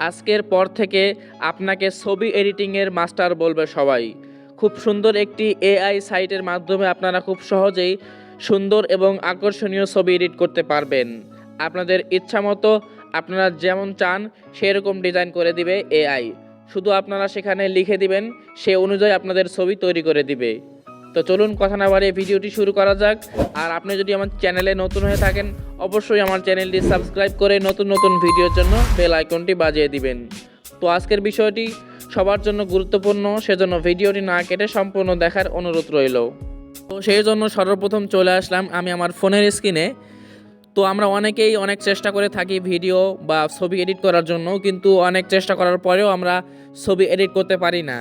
আজকের পর থেকে আপনাকে ছবি এডিটিংয়ের মাস্টার বলবে সবাই। খুব সুন্দর একটি এআই সাইটের মাধ্যমে আপনারা খুব সহজেই সুন্দর এবং আকর্ষণীয় ছবি এডিট করতে পারবেন। আপনাদের ইচ্ছা মতো আপনারা যেমন চান সেরকম ডিজাইন করে দিবে এআই। শুধু আপনারা সেখানে লিখে দিবেন, সে অনুযায়ী আপনাদের ছবি তৈরি করে দিবে। তো চলুন কথা না বাড়িয়ে ভিডিওটি শুরু করা যাক। আর আপনি যদি আমার চ্যানেলে নতুন হয়ে থাকেন, অবশ্যই আমার চ্যানেলটি সাবস্ক্রাইব করে নতুন নতুন ভিডিওর জন্য বেল আইকনটি বাজিয়ে দিবেন। তো আজকের বিষয়টি সবার জন্য গুরুত্বপূর্ণ, সেজন্য ভিডিওটি না কেটে সম্পূর্ণ দেখার অনুরোধ রইল। তো সেই জন্য সর্বপ্রথম চলে আসলাম আমি আমার ফোনের স্ক্রিনে। তো আমরা অনেকেই অনেক চেষ্টা করে থাকি ভিডিও বা ছবি এডিট করার জন্য, কিন্তু অনেক চেষ্টা করার পরেও আমরা ছবি এডিট করতে পারি না।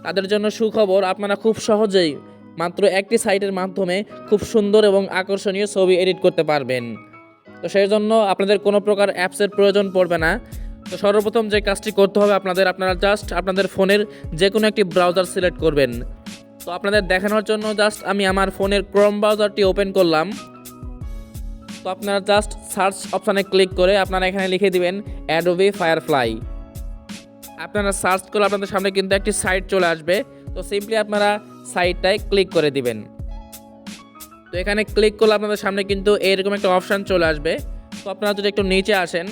তাদের জন্য সুখবর, আপনারা খুব সহজেই মাত্র একটি সাইটের মাধ্যমে খুব সুন্দর এবং আকর্ষণীয় ছবি এডিট করতে পারবেন। তো সেই জন্য আপনাদের কোনো প্রকার অ্যাপসের প্রয়োজন পড়বে না। তো সর্বপ্রথম যে কাজটি করতে হবে আপনারা জাস্ট আপনাদের ফোনের যে কোনো একটি ব্রাউজার সিলেক্ট করবেন। তো আপনাদের দেখানোর জন্য জাস্ট আমি আমার ফোনের ক্রোম ব্রাউজারটি ওপেন করলাম। তো আপনারা জাস্ট সার্চ অপশানে ক্লিক করে আপনারা এখানে লিখে দিবেন অ্যাডোবি ফায়ারফ্লাই। আপনারা সার্চ করলে আপনাদের সামনে কিন্তু একটি সাইট চলে আসবে। তো সিম্পলি আপনারা সাইটটায় ক্লিক করে দিবেন। তো এখানে ক্লিক করলে আপনাদের সামনে কিন্তু এরকম একটা অপশান চলে আসবে। তো আপনারা যদি একটু নিচে আসেন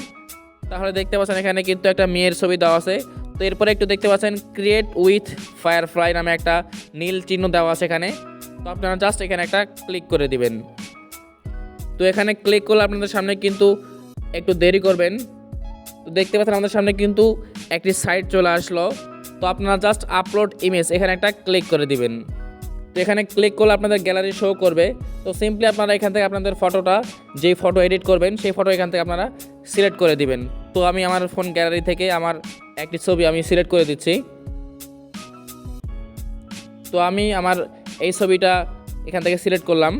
তাহলে দেখতে পাচ্ছেন এখানে কিন্তু একটা মেয়ের ছবি দেওয়া আছে। তো এরপরে একটু দেখতে পাচ্ছেন ক্রিয়েট উইথ ফায়ারফ্লাই নামে একটা নীল চিহ্ন দেওয়া আছে এখানে। তো আপনারা জাস্ট এখানে একটা ক্লিক করে দিবেন। তো এখানে ক্লিক করলে আপনাদের সামনে কিন্তু একটু দেরি করবেন। তো দেখতে পাচ্ছেন আমাদের সামনে কিন্তু একটি সাইট চলে আসলো। তো আপনারা জাস্ট আপলোড ইমেজ এখানে একটা ক্লিক করে দিবেন। তো এখানে ক্লিক করলে আপনাদের গ্যালারি শো করবে। তো সিম্পলি আপনারা এখান থেকে আপনাদের ফটোটা, যেই ফটো এডিট করবেন সেই ফটো এখান থেকে আপনারা সিলেক্ট করে দিবেন। তো আমি আমার ফোন গ্যালারি থেকে আমার একটি ছবি আমি সিলেক্ট করে দিচ্ছি। তো আমি আমার এই ছবিটা এখান থেকে সিলেক্ট করলাম।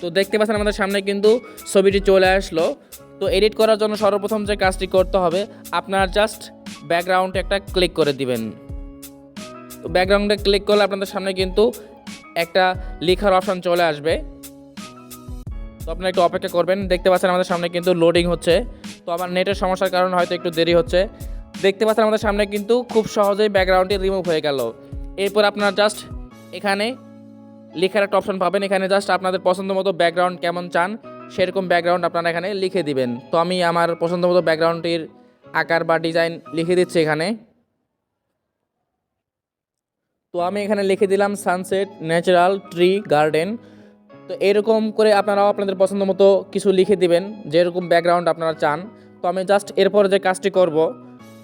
তো দেখতে পাচ্ছেন আমাদের সামনে কিন্তু ছবিটি চলে আসলো। তো এডিট করার জন্য সর্বপ্রথম যে কাজটি করতে হবে, আপনারা জাস্ট ব্যাকগ্রাউন্ডে একটা ক্লিক করে দিবেন। তো ব্যাকগ্রাউন্ডে ক্লিক করলে আপনাদের সামনে কিন্তু একটা লেখার অপশান চলে আসবে। তো আপনারা একটু অপেক্ষা করবেন। দেখতে পাচ্ছেন আমাদের সামনে কিন্তু লোডিং হচ্ছে। তো আমার নেটের সমস্যার কারণে হয়তো একটু দেরি হচ্ছে। দেখতে পাচ্ছেন আমাদের সামনে কিন্তু খুব সহজেই ব্যাকগ্রাউন্ডটি রিমুভ হয়ে গেল। এরপর আপনারা জাস্ট এখানে লেখার একটা অপশন পাবেন। এখানে জাস্ট আপনাদের পছন্দ মতো ব্যাকগ্রাউন্ড কেমন চান সেরকম ব্যাকগ্রাউন্ড আপনারা এখানে লিখে দিবেন। তো আমি আমার পছন্দ মতো ব্যাকগ্রাউন্ডটির আকার বা ডিজাইন লিখে দিচ্ছি এখানে। তো আমি এখানে লিখে দিলাম সানসেট, ন্যাচারাল, ট্রি, গার্ডেন। তো এরকম করে আপনারাও আপনাদের পছন্দ মতো কিছু লিখে দিবেন যেরকম ব্যাকগ্রাউন্ড আপনারা চান। তো আমি জাস্ট এরপর যে কাজটি করব,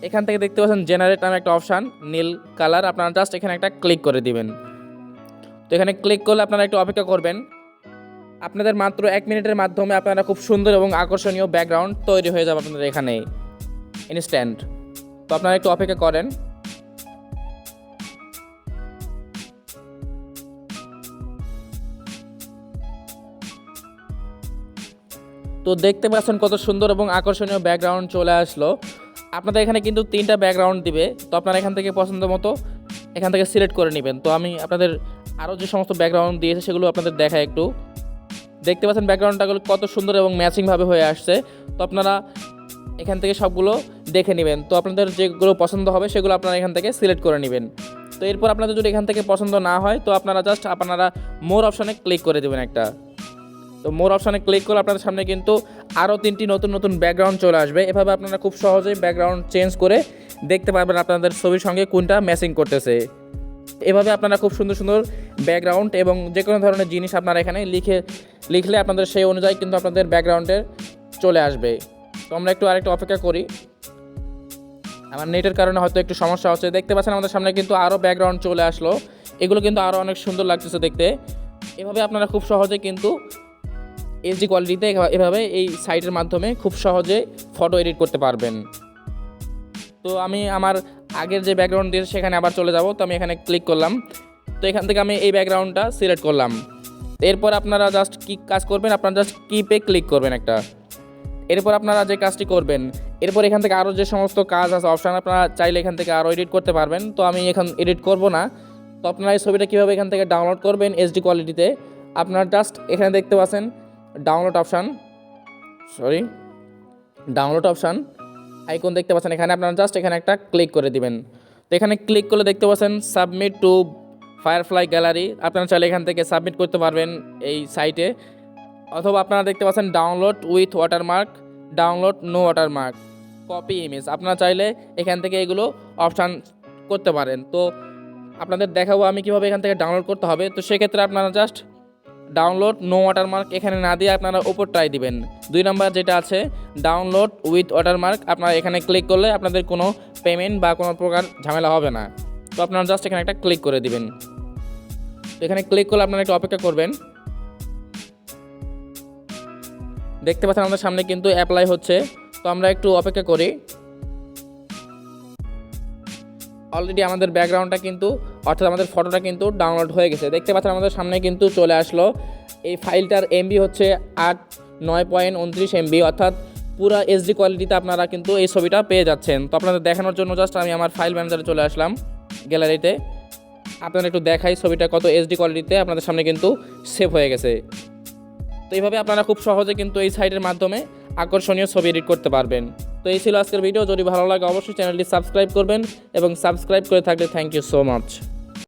এখান থেকে দেখতে পাচ্ছেন জেনারেট নামে একটা অপশান নীল কালার, আপনারা জাস্ট এখানে একটা ক্লিক করে দিবেন। তো এখানে ক্লিক করলে আপনারা একটু অপেক্ষা করবেন। আপনাদের মাত্র 1 মিনিটের মাধ্যমে আপনারা খুব সুন্দর এবং আকর্ষণীয় ব্যাকগ্রাউন্ড তৈরি হয়ে যাবে আপনাদের এখানে ইনস্ট্যান্ট। তো আপনারা একটু অপেক্ষা করেন। তো দেখতে পাচ্ছেন কত সুন্দর এবং আকর্ষণীয় ব্যাকগ্রাউন্ড চলে আসলো। আপনাদের এখানে কিন্তু 3টা ব্যাকগ্রাউন্ড দিবে। তো আপনারা এখান থেকে পছন্দ মতো এখান থেকে সিলেক্ট করে নেবেন। তো আমি আপনাদের আরও যে সমস্ত ব্যাকগ্রাউন্ড দিয়েছে সেগুলো আপনাদের দেখাই একটু। দেখতে পাচ্ছেন ব্যাকগ্রাউন্ডটাগুলো কত সুন্দর এবং ম্যাচিংভাবে হয়ে আসছে। তো আপনারা এখান থেকে সবগুলো দেখে নেবেন। তো আপনাদের যেগুলো পছন্দ হবে সেগুলো আপনারা এখান থেকে সিলেক্ট করে নেবেন। তো এরপর আপনাদের যদি এখান থেকে পছন্দ না হয় তো আপনারা জাস্ট মোর অপশানে ক্লিক করে দেবেন একটা। তো মোর অপশানে ক্লিক করলে আপনাদের সামনে কিন্তু আরও 3টি নতুন নতুন ব্যাকগ্রাউন্ড চলে আসবে। এভাবে আপনারা খুব সহজেই ব্যাকগ্রাউন্ড চেঞ্জ করে দেখতে পারবেন আপনাদের ছবির সঙ্গে কোনটা ম্যাচিং করতেছে। এভাবে আপনারা খুব সুন্দর সুন্দর ব্যাকগ্রাউন্ড এবং যে কোনো ধরনের জিনিস আপনারা এখানে লিখলে আপনাদের সেই অনুযায়ী কিন্তু আপনাদের ব্যাকগ্রাউন্ডের চলে আসবে। তো আমরা একটু আরেকটু অপেক্ষা করি। আমার নেটের কারণে হয়তো একটু সমস্যা হচ্ছে। দেখতে পাচ্ছেন আমাদের সামনে কিন্তু আরও ব্যাকগ্রাউন্ড চলে আসলো। এগুলো কিন্তু আরও অনেক সুন্দর লাগতেছে দেখতে। এভাবে আপনারা খুব সহজে কিন্তু এইচডি কোয়ালিটিতে এভাবে এই সাইটের মাধ্যমে খুব সহজে ফটো এডিট করতে পারবেন। তো আমি আমার আগের যে ব্যাকগ্রাউন্ড দিয়েছে সেখানে আবার চলে যাব। তো আমি এখানে ক্লিক করলাম। তো এখান থেকে আমি এই ব্যাকগ্রাউন্ডটা সিলেক্ট করলাম। এরপর আপনারা জাস্ট কি কাজ করবেন, আপনারা জাস্ট কিপে ক্লিক করবেন একটা। এরপর আপনারা যে কাজটি করবেন, এরপর এখান থেকে আরও যে সমস্ত কাজ আছে অপশান আপনারা চাইলে এখান থেকে আরও এডিট করতে পারবেন। তো আমি এখন এডিট করব না। তো আপনারা এই ছবিটা কীভাবে এখান থেকে ডাউনলোড করবেন এইচডি কোয়ালিটিতে, আপনারা জাস্ট এখানে দেখতে পাচ্ছেন ডাউনলোড অপশান আইকন দেখতে পাচ্ছেন, এখানে আপনারা জাস্ট এখানে একটা ক্লিক করে দিবেন। তো এখানে ক্লিক করলে দেখতে পাচ্ছেন সাবমিট টু ফায়ারফ্লাই গ্যালারি, আপনারা চাইলে এখান থেকে সাবমিট করতে পারবেন এই সাইটে। অথবা আপনারা দেখতে পাচ্ছেন download with watermark, download no watermark, copy image, আপনারা চাইলে এখান থেকে এগুলো অপশান করতে পারেন। তো আপনাদের দেখাবো আমি কীভাবে এখান থেকে ডাউনলোড করতে হবে। তো সেক্ষেত্রে আপনারা জাস্ট ডাউনলোড নো ওয়াটারমার্ক এখানে না দিয়ে আপনারা ওপরটাই দিবেন, 2 নম্বর যেটা আছে ডাউনলোড উইথ ওয়াটারমার্ক, আপনারা এখানে ক্লিক করলে আপনাদের কোনো পেমেন্ট বা কোনো প্রকার ঝামেলা হবে না। তো আপনারা জাস্ট এখানে একটা ক্লিক করে দিবেন। তো এখানে ক্লিক করলে আপনারা একটু অপেক্ষা করবেন। দেখতে পাচ্ছেন আমাদের সামনে কিন্তু অ্যাপ্লাই হচ্ছে, তো আমরা একটু অপেক্ষা করি। অলরেডি আমাদের ব্যাকগ্রাউন্ডটা কিন্তু অর্থাৎ আমাদের ফটোটা কিন্তু ডাউনলোড হয়ে গেছে। দেখতে পাচ্ছেন আমাদের সামনে কিন্তু চলে আসলো। এই ফাইলটার এমবি হচ্ছে 9.29 এমবি, অর্থাৎ পুরো এইচডি কোয়ালিটিতে আপনারা কিন্তু এই ছবিটা পেয়ে যাচ্ছেন। তো আপনাদের দেখানোর জন্য জাস্ট আমি আমার ফাইল ম্যানেজারে চলে আসলাম, গ্যালারিতে। আপনারা একটু দেখাই ছবিটা কত এইচডি কোয়ালিটিতে আপনাদের সামনে কিন্তু সেভ হয়ে গেছে। তো এইভাবে আপনারা খুব সহজে কিন্তু এই সাইটের মাধ্যমে আকর্ষণীয় ছবি এডিট করতে পারবেন। তো এই ছিল আজকের ভিডিও। যদি ভালো লাগে অবশ্যই চ্যানেলটি সাবস্ক্রাইব করবেন এবং সাবস্ক্রাইব করে থাকলে থ্যাংক ইউ সো মাচ।